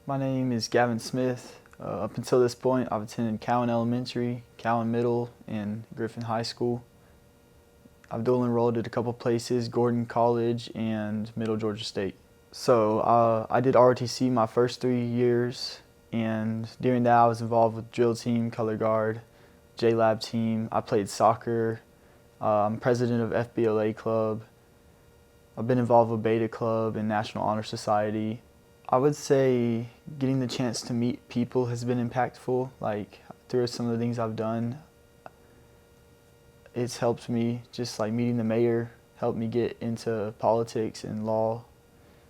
My name is Gavin Smith. Up until this point, I've attended Cowan Elementary, Cowan Middle, and Griffin High School. I've dual enrolled at a couple places, Gordon College and Middle Georgia State. So I did ROTC my first 3 years, and during that I was involved with drill team, color guard, J-Lab team. I played soccer. I'm president of FBLA Club. I've been involved with Beta Club and National Honor Society. I would say getting the chance to meet people has been impactful. Like through some of the things I've done, it's helped me. Just like meeting the mayor helped me get into politics and law,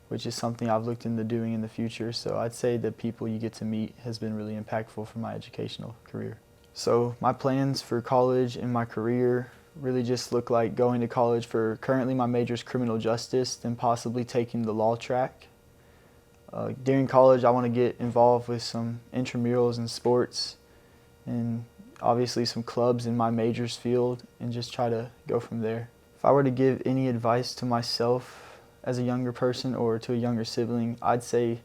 which is something I've looked into doing in the future. So I'd say the people you get to meet has been really impactful for my educational career. So my plans for college and my career really just look like going to college for, currently my major is criminal justice, then possibly taking the law track. During college, I want to get involved with some intramurals and sports and obviously some clubs in my major's field and just try to go from there. If I were to give any advice to myself as a younger person or to a younger sibling, I'd say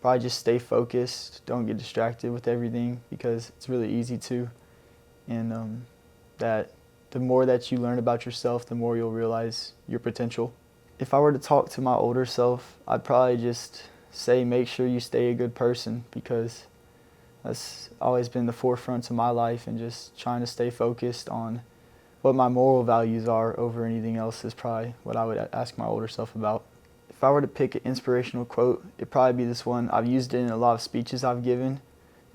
probably just stay focused, don't get distracted with everything because it's really easy to, and that the more that you learn about yourself, the more you'll realize your potential. If I were to talk to my older self, I'd probably just say make sure you stay a good person because that's always been the forefront of my life, and just trying to stay focused on what my moral values are over anything else is probably what I would ask my older self about. If I were to pick an inspirational quote, it'd probably be this one. I've used it in a lot of speeches I've given.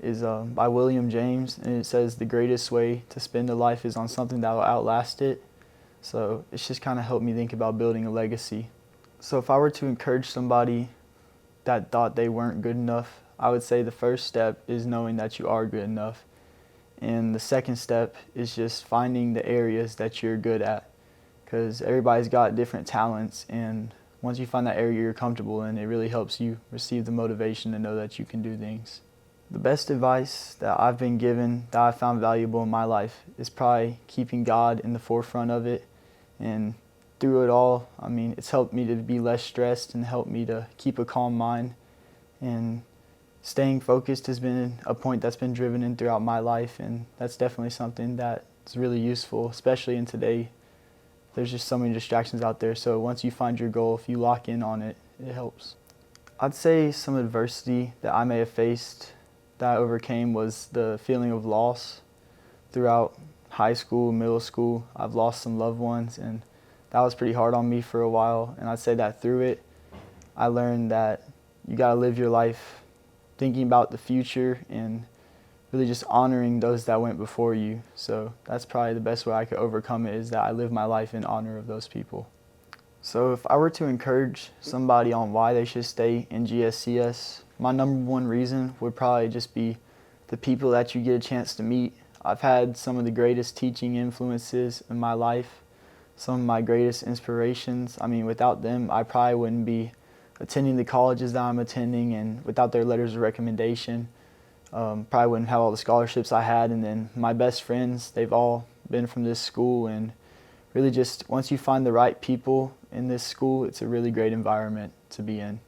Is by William James, and it says the greatest way to spend a life is on something that will outlast it. So it's just kind of helped me think about building a legacy. So if I were to encourage somebody that thought they weren't good enough, I would say the first step is knowing that you are good enough. And the second step is just finding the areas that you're good at, because everybody's got different talents, and once you find that area you're comfortable in, it really helps you receive the motivation to know that you can do things. The best advice that I've been given that I found valuable in my life is probably keeping God in the forefront of it. And through it all, I mean, it's helped me to be less stressed and helped me to keep a calm mind. And staying focused has been a point that's been driven in throughout my life, and that's definitely something that's really useful, especially in today. There's just so many distractions out there, so once you find your goal, if you lock in on it, it helps. I'd say some adversity that I may have faced that I overcame was the feeling of loss. Throughout high school, middle school, I've lost some loved ones, and that was pretty hard on me for a while. And I'd say that through it, I learned that you gotta live your life thinking about the future and really just honoring those that went before you. So that's probably the best way I could overcome it, is that I live my life in honor of those people. So if I were to encourage somebody on why they should stay in GSCS, my number one reason would probably just be the people that you get a chance to meet. I've had some of the greatest teaching influences in my life, some of my greatest inspirations. I mean, without them, I probably wouldn't be attending the colleges that I'm attending, and without their letters of recommendation, probably wouldn't have all the scholarships I had. And then my best friends, they've all been from this school, and really just once you find the right people in this school, it's a really great environment to be in.